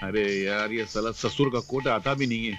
अरे यार ये साला ससुर का कोट आता भी नहीं है।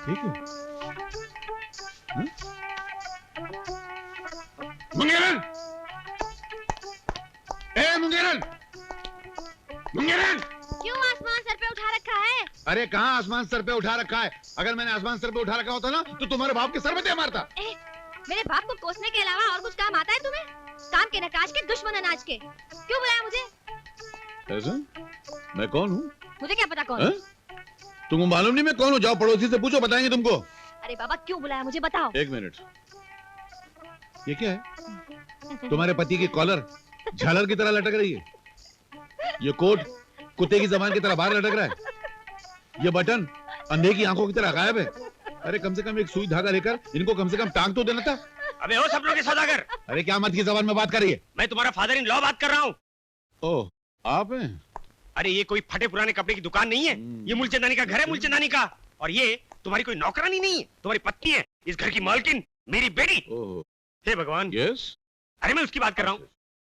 ठीक है। मुंगेरन! ए मुंगेरन! मुंगेरन! क्यों आसमान सर पे उठा रखा है? अरे कहाँ आसमान सर पे उठा रखा है? अगर मैंने आसमान सर पे उठा रखा होता ना तो तुम्हारे बाप के सर पे दे मारता। मेरे बाप को कोसने के अलावा और कुछ काम आता है तुम्हें? काम के नकाश के दुश्मन अनाज के। क्यों बुलाया मुझे? ऐसा? मैं कौन हूँ? मुझे क्या पता कौन? तुमको मालूम नहीं मैं कौन हूँ? जाओ पड़ोसी से पूछो, बताएंगे तुमको। अरे बाबा क्यों बुलाया मुझे, बताओ। एक मिनट, ये क्या है? तुम्हारे पति की कॉलर झालर की तरह लटक रही है। ये कोट कुत्ते की जबान की तरह बाहर लटक रहा है। ये बटन अंधे की आंखों की तरह गायब है। अरे कम से कम एक सुई धागा लेकर इनको कम से कम टांग तो देना था। अबे ओ सब लोग के सौदागर! अरे क्या मत की जबान में बात कर रही है? मैं तुम्हारा फादर इन लॉ बात कर रहा हूँ। ओह आप हैं? अरे ये कोई फटे पुराने कपड़े की दुकान नहीं है, ये मूलचंदानी का घर है, मूलचंदानी का। और ये तुम्हारी कोई नौकरानी नहीं है, तुम्हारी पत्नी है, इस घर की मालकिन, मेरी बेटी। ओह हे भगवान। यस। अरे मैं उसकी बात कर रहा हूँ।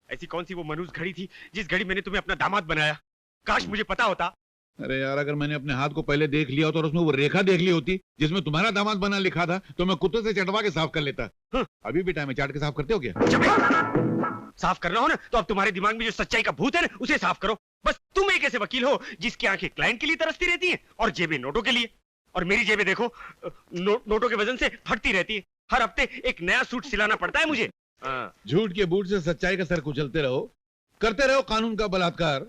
ऐसी कौन सी वो मनुष्य घड़ी थी जिस घड़ी मैंने तुम्हें अपना दामाद बनाया? काश मुझे पता होता। अरे यार अगर मैंने अपने हाथ को पहले देख लिया होता और उसमें वो रेखा देख ली होती जिसमें तुम्हारा दामाद बना लिखा था तो मैं कुत्ते से चटवा के साफ कर लेता। अभी भी टाइम है, चाट के साफ करते हो क्या? साफ करना हो ना तो अब तुम्हारे दिमाग में जो सच्चाई का भूत है ना उसे साफ करो। बस तुम एक ऐसे वकील हो जिसकी आंखें क्लाइंट के लिए तरसती रहती हैं और जेबें नोटों के लिए। और मेरी जेबें देखो नोटों के वजन से फटती रहती है। हर हफ्ते एक नया सूट सिलाना पड़ता है मुझे। झूठ के बूट से सच्चाई का सर कुचलते रहो, करते रहो कानून का बलात्कार,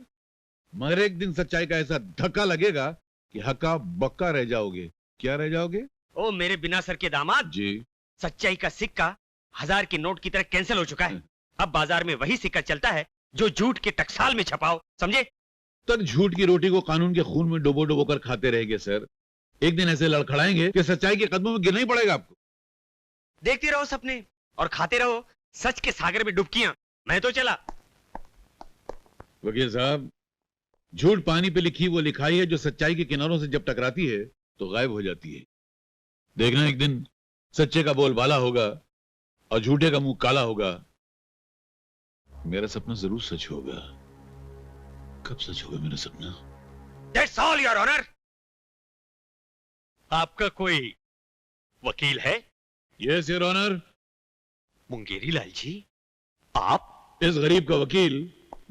मगर एक दिन सच्चाई का ऐसा धक्का लगेगा कि हक्का बक्का रह जाओगे। क्या रह जाओगे? ओ मेरे बिना सर के दामाद जी, सच्चाई का सिक्का 1000 के नोट की तरह कैंसिल हो चुका है। अब बाजार में वही सिक्का चलता है जो झूठ के टकसाल में छपाओ, समझे? तक झूठ की रोटी को कानून के खून में डुबो डुबो कर खाते रहेंगे सर। एक दिन ऐसे लड़खड़ाएंगे कि सच्चाई के कदमों में गिरना ही पड़ेगा आपको। देखते रहो सपने और खाते रहो सच के सागर में डुबकियां। मैं तो चला। वकील साहब, झूठ पानी पे लिखी वो लिखाई है जो सच्चाई के किनारों से जब टकराती है तो गायब हो जाती है। देखना एक दिन सच्चे का बोलबाला होगा और झूठे का मुंह काला होगा। मेरा सपना जरूर सच होगा। कब सच होगा मेरा सपना? That's all, Your Honor. आपका कोई वकील है? Yes your honour. Mungeri Lal ji, आप? इस गरीब का वकील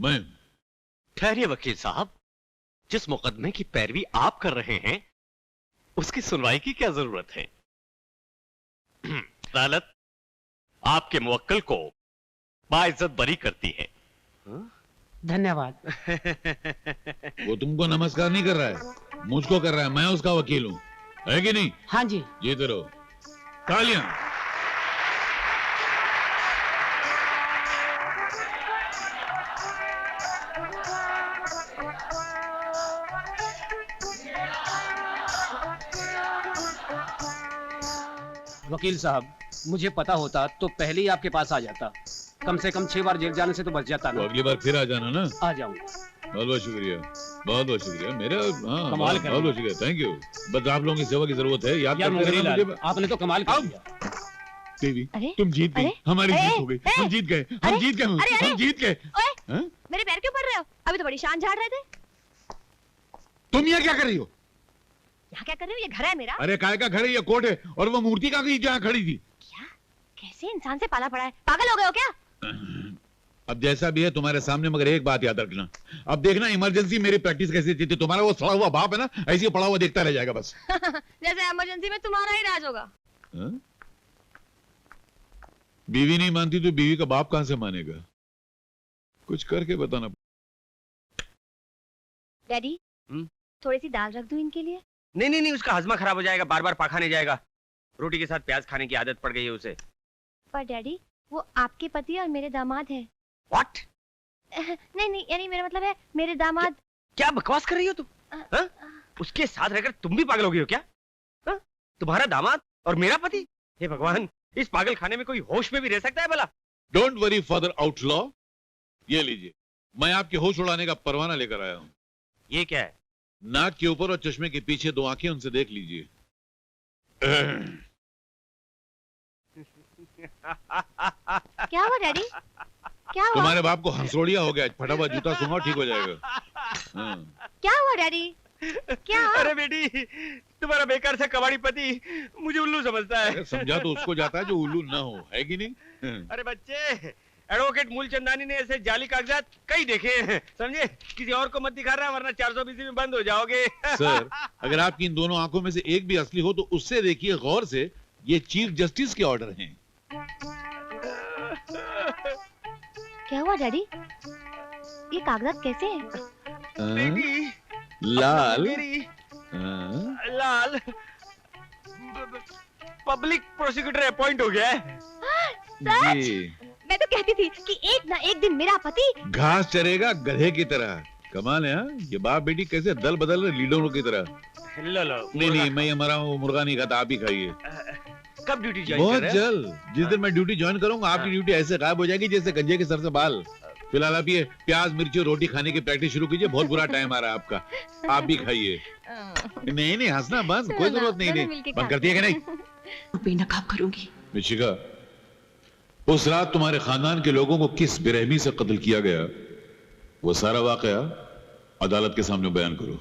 मैं। ठहरिए वकील साहब, जिस मुकदमे की पैरवी आप कर रहे हैं उसकी सुनवाई की क्या जरूरत है? अदालत आपके मुवक्किल को बाइज्जत बरी करती है। धन्यवाद। वो तुमको नमस्कार नहीं कर रहा है, मुझको कर रहा है। मैं उसका वकील हूँ, है कि नहीं? हाँ जी। जीते रहो। तालियां। वकील साहब, मुझे पता होता तो पहले ही आपके पास आ जाता। कम से कम 6 बार जेल जाने से तो बच जाता तो ना। अगली बार फिर आ जाना ना। आ जाऊंगा। बहुत बहुत शुक्रिया, बहुत बहुत शुक्रिया। मेरा हाँ, कमाल बहुत कर बहुत शुक्रिया, थैंक यू। बस आप लोगों की सेवा की जरूरत है, याद यार करते मुंगेरी रहना लाल, मुझे। आपने तो कमाल कर दिया। देवी, अरे? तुम जीत गई, अरे? हमारी अरे? जीत हो गई, हम जीत गए, हम अरे? जीत गए, अरे? हम जीत गए। ओए, हाँ? मेरे पैर क्यों पड़ रहे हो? अभी तो बड़ी शान झाड़ रहे थे। तुम यहाँ क्या कर रही हो? यहाँ क्या कर रहे हो? ये घर है मेरा। अरे काय का घर है, ये कोर्ट है, और वो मूर्ति कहाँ गई जहाँ खड़ी थी? क्या? कैसे इंसान से पाला पड़ा है? पागल हो गए हो क्या? अब जैसा भी है तुम्हारे सामने, मगर एक बात याद रखना। अब देखना इमरजेंसी मेरी प्रैक्टिस कैसी थी। तुम्हारा वो सड़ा हुआ बाप है ना, ऐसे ही पड़ा हुआ देखता रह जाएगा बस। जैसे इमरजेंसी में तुम्हारा ही राज होगा। हाँ? बीवी नहीं मानती तो बीवी का बाप कहां से मानेगा? कुछ करके बताना। डैडी, थोड़ी सी दाल रख दूं इनके लिए? नहीं नहीं नहीं, उसका हजमा खराब हो जाएगा, बार बार पाखाने जाएगा। रोटी के साथ प्याज खाने की आदत पड़ गई है उसे। पर डैडी, वो आपके पति और मेरे दामाद है। What? नहीं नहीं, यानी मेरा मतलब है मेरे दामाद। क्या बकवास कर रही हो तुम? हाँ? उसके साथ रहकर तुम भी पागल हो गई हो क्या? हाँ? तुम्हारा दामाद और मेरा पति? हे भगवान, इस पागल खाने में कोई होश में भी रह सकता है भला? डोंट वरी फादर आउटलॉ, ये लीजिए, मैं आपके होश उड़ाने का परवाना लेकर आया हूं। ये क्या है? नाक के ऊपर और चश्मे के पीछे 2 आंखें, उनसे देख लीजिए। क्या हुआ डैडी? क्या हुआ? तुम्हारे बाप को हंसोड़िया हो गया, फटाफट जूता सूंघो, ठीक हो जाएगा। हाँ। क्या हुआ डैडी? क्या? अरे बेटी, तुम्हारा बेकार से कबाड़ी पति मुझे उल्लू समझता है। अरे समझा तो उसको जाता है जो उल्लू ना हो, है कि नहीं? अरे बच्चे, एडवोकेट मूलचंदानी ने ऐसे जाली कागजात कई देखे हैं, समझे? किसी और को मत दिखा रहा, वरना 420 में बंद हो जाओगे। सर, अगर आपकी इन दोनों आंखों में से एक भी असली हो तो उससे देखिए गौर से, ये चीफ जस्टिस के ऑर्डर हैं। क्या हुआ डैडी? ये कागजात कैसे हैं? बेटी, लाल, मेरी लाल पब्लिक प्रोसिक्यूटर अपॉइंट हो गया है। जी, मैं तो कहती थी कि एक ना एक दिन मेरा पति घास चरेगा गधे की तरह। कमाल है, हाँ? ये बाप बेटी कैसे दल बदल रहे लीडरों की तरह। लो लो, नहीं, मैं ये मरा हूँ, मुर्गा नहीं खाता, आप ही खाइए। कब ड्यूटी ज्वाइन कर बहुत रहे हैं? जल्द। जिस दिन मैं ड्यूटी ज्वाइन करूंगा, आपकी ड्यूटी ऐसे गायब हो जाएगी जैसे गंजे के सर से बाल। फिलहाल आप ये प्याज मिर्ची और रोटी खाने की प्रैक्टिस शुरू कीजिए, बहुत बुरा टाइम आ रहा है आपका, आप भी खाइए। नहीं हंसना बंद, कोई जरूरत नहीं, बंद करती है कि नहीं? बेनकाब करूंगी। मिशिका, उस रात तुम्हारे खानदान के लोगों को किस बेरहमी से कत्ल किया गया, वो सारा वाकया अदालत के सामने बयान करो।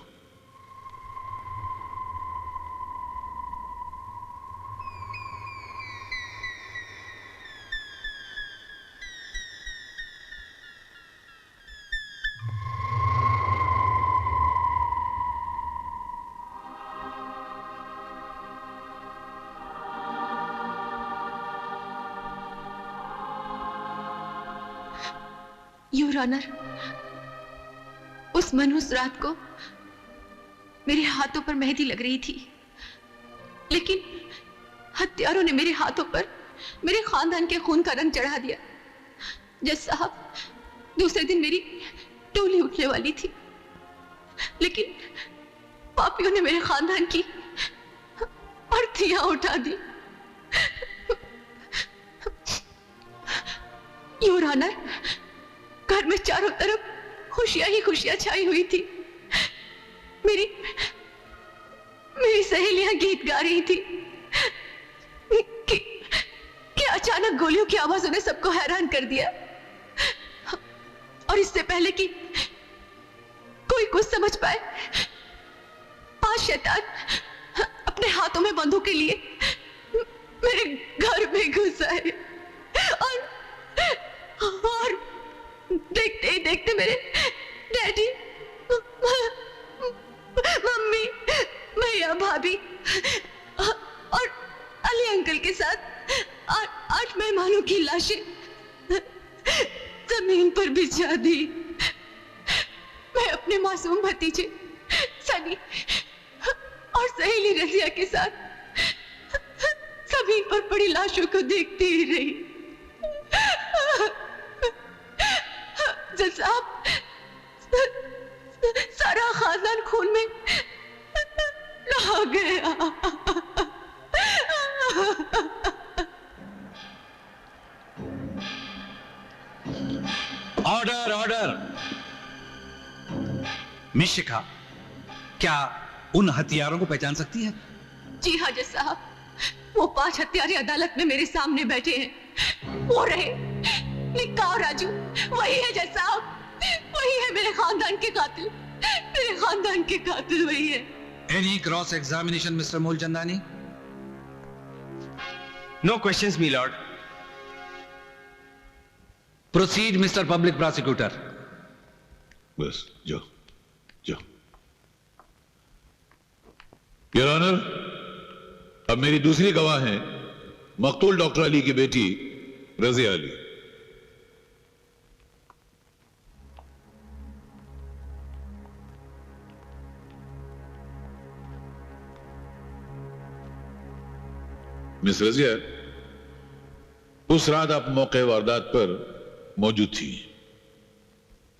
योर ऑनर, उस मनहूस रात को मेरे हाथों पर मेहंदी लग रही थी, लेकिन हत्यारों ने मेरे हाथों पर मेरे खानदान के खून का रंग चढ़ा दिया। जज साहब, दूसरे दिन मेरी टोली उठने वाली थी, लेकिन पापियों ने मेरे खानदान की अर्थियां उठा दी। योर ऑनर, घर में चारों तरफ खुशियां ही खुशियां छाई हुई थी। मेरी सहेलियां गीत गा रही थी कि अचानक गोलियों की आवाजों ने सबको हैरान कर दिया, और इससे पहले कि कोई कुछ समझ पाए, 5 शैतान अपने हाथों में बंदूकें लिए मेरे घर में घुस आए, और देखते ही देखते मेरे डैडी, मम्मी, भैया, भाभी और अली अंकल के साथ 8 मेहमानों की लाशें जमीन पर बिछा दी। मैं अपने मासूम भतीजे सनी और सहेली रजिया के साथ जमीन पर पड़ी लाशों को देखती ही रही। जज साहब, सारा खानदान खून में नहा गया। Order, order. मिशिका, क्या उन हथियारों को पहचान सकती है? जी हाँ जज साहब, वो 5 हत्यारे अदालत में मेरे सामने बैठे हैं। वो रहे निक्का और राजू, वही है जज साहब, वही है मेरे खानदान के कातिल, मेरे खानदान के कातिल वही है। Any cross examination mister Mulchandani? No questions my lord. Proceed mister public prosecutor. बस जाओ जाओ। योर ऑनर, अब मेरी दूसरी गवाह है मकतूल डॉक्टर अली की बेटी रजिया अली। मिस रजिया, उस रात आप मौके वारदात पर मौजूद थी,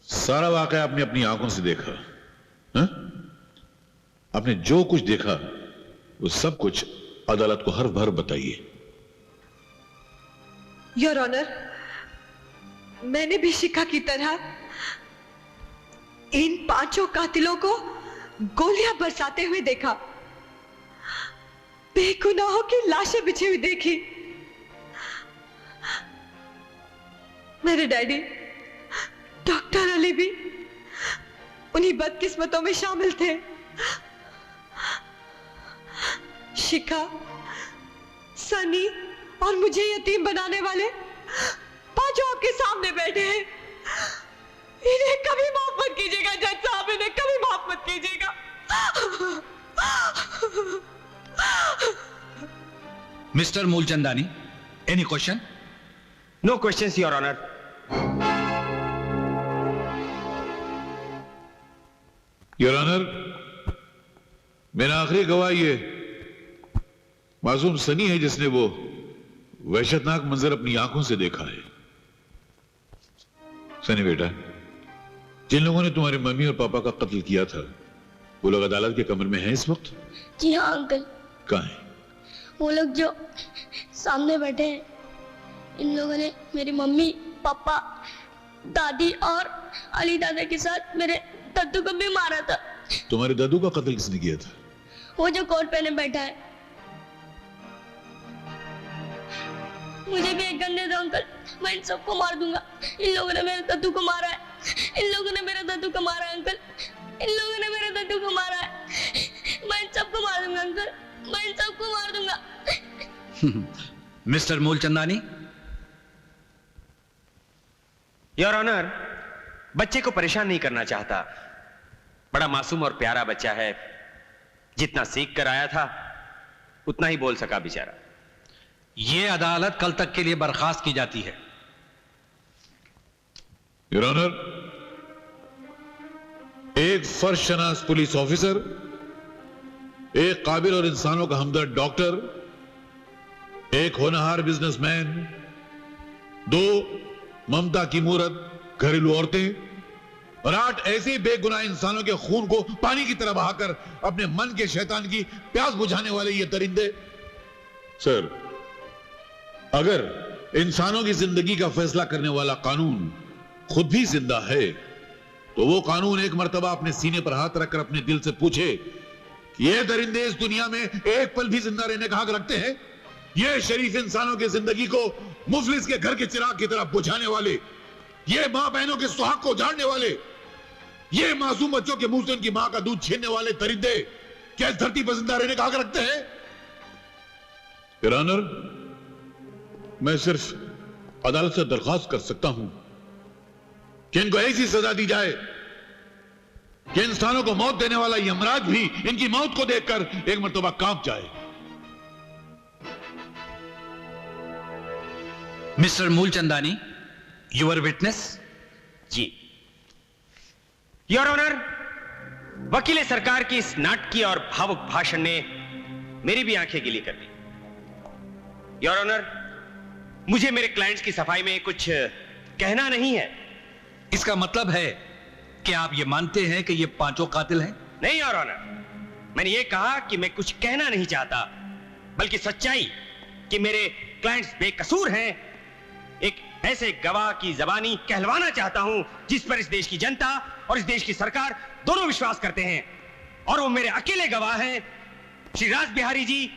सारा वाकया आपने अपनी आंखों से देखा। हा? आपने जो कुछ देखा वो सब कुछ अदालत को हर भर बताइए। योर ऑनर, मैंने भी शिका की तरह इन 5 कातिलों को गोलियां बरसाते हुए देखा, बेगुनाहों की लाशें बिछी हुई देखी, मेरे डैडी डॉक्टर अली भी उन्हीं बदकिस्मतों में शामिल थे। शिखा, सनी और मुझे यतीम बनाने वाले पांचों आपके सामने बैठे हैं। इन्हें कभी माफ मत कीजिएगा जज साहब, इन्हें कभी माफ मत कीजिएगा। Mister Mulchandani, any question? No questions your honour. Your honour, मेरा आखिरी गवाह ये मासूम सनी है जिसने वो वहशतनाक मंजर अपनी आंखों से देखा है। सनी बेटा, जिन लोगों ने तुम्हारे मम्मी और पापा का कत्ल किया था वो लोग अदालत के कमरे में हैं इस वक्त? जी हाँ अंकल। कहाँ हैं? वो लोग जो सामने बैठे हैं, इन लोगों ने मेरी मम्मी, पापा, दादी और अली दादा के साथ मेरे दद्दू को भी मारा था। तुम्हारे दादू का कत्ल किसने किया था? वो जो कोट पहने बैठा है। मुझे भी एक गन दे दो अंकल, मैं इन सबको मार दूंगा। इन लोगों ने मेरे दद्दू को मारा है, इन लोगों ने मेरे दद्दू को मारा है अंकल, इन लोगों ने मेरे दद्दू को मारा है। मैं इन सबको मार दूंगा अंकल, मैं इन सबको मार दूंगा। मिस्टर मूलचंदानी। योर ऑनर, बच्चे को परेशान नहीं करना चाहता। बड़ा मासूम और प्यारा बच्चा है। जितना सीख कर आया था उतना ही बोल सका बेचारा। यह अदालत कल तक के लिए बर्खास्त की जाती है। योर ऑनर, एक फर्शनास पुलिस ऑफिसर, एक काबिल और इंसानों का हमदर्द डॉक्टर, एक होनहार बिजनेसमैन, दो ममता की मूरत घरेलू औरतें और 8 ऐसे बेगुनाह इंसानों के खून को पानी की तरह बहाकर अपने मन के शैतान की प्यास बुझाने वाले ये दरिंदे। सर, अगर इंसानों की जिंदगी का फैसला करने वाला कानून खुद भी जिंदा है तो वो कानून एक मर्तबा अपने सीने पर हाथ रखकर अपने दिल से पूछे कि ये दरिंदे इस दुनिया में एक पल भी जिंदा रहने का हक रखते हैं? ये शरीफ इंसानों की जिंदगी को मुफलिस के घर के चिराग की तरह बुझाने वाले, ये मां बहनों के सुहाग को उजाड़ने वाले, ये मासूम बच्चों के मुंह से उनकी मां का दूध छीनने वाले दरिंदे क्या इस धरती पर जिंदा रहने का हक रखते हैं? योर ऑनर, मैं सिर्फ अदालत से दरख्वास्त कर सकता हूं कि इनको ऐसी सजा दी जाए कि इंसानों को मौत देने वाला यमराज भी इनकी मौत को देखकर एक मर्तबा कांप जाए। Mister Mulchandani, your witness. जी योर ऑनर, वकील सरकार की इस नाटकीय और भावुक भाषण ने मेरी भी आंखें गीली कर दी। योर ऑनर, मुझे मेरे क्लाइंट्स की सफाई में कुछ कहना नहीं है। इसका मतलब है कि आप ये मानते हैं कि ये पांचों कातिल हैं? नहीं योर ऑनर, मैंने ये कहा कि मैं कुछ कहना नहीं चाहता, बल्कि सच्चाई कि मेरे क्लाइंट्स बेकसूर हैं एक ऐसे गवाह की जबानी कहलवाना चाहता हूं जिस पर इस देश की जनता और इस देश की सरकार दोनों विश्वास करते हैं, और वो मेरे अकेले गवाह हैं, श्री राज बिहारी जी।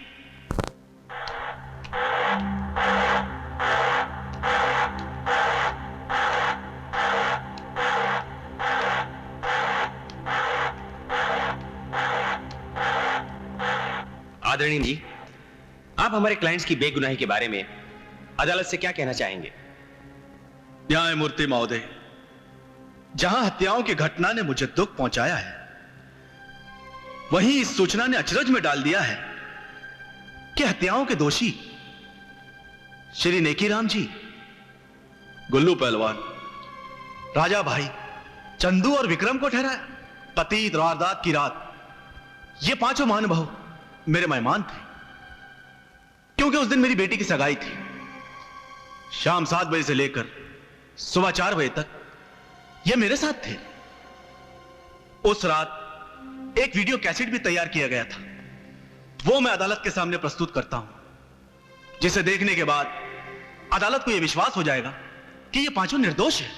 आदरणीय जी, आप हमारे क्लाइंट्स की बेगुनाही के बारे में अदालत से क्या कहना चाहेंगे? न्यायमूर्ति महोदय, जहां हत्याओं की घटना ने मुझे दुख पहुंचाया है, वहीं इस सूचना ने अचरज में डाल दिया है कि हत्याओं के दोषी श्री नेकीराम जी, गुल्लू पहलवान, राजा भाई, चंदू और विक्रम को ठहराया। पतित वारदात की रात ये पांचों महानुभाव मेरे मेहमान थे, क्योंकि उस दिन मेरी बेटी की सगाई थी। शाम 7 बजे से लेकर सुबह 4 बजे तक ये मेरे साथ थे। उस रात एक वीडियो कैसेट भी तैयार किया गया था, वो मैं अदालत के सामने प्रस्तुत करता हूं, जिसे देखने के बाद अदालत को यह विश्वास हो जाएगा कि ये पांचों निर्दोष हैं।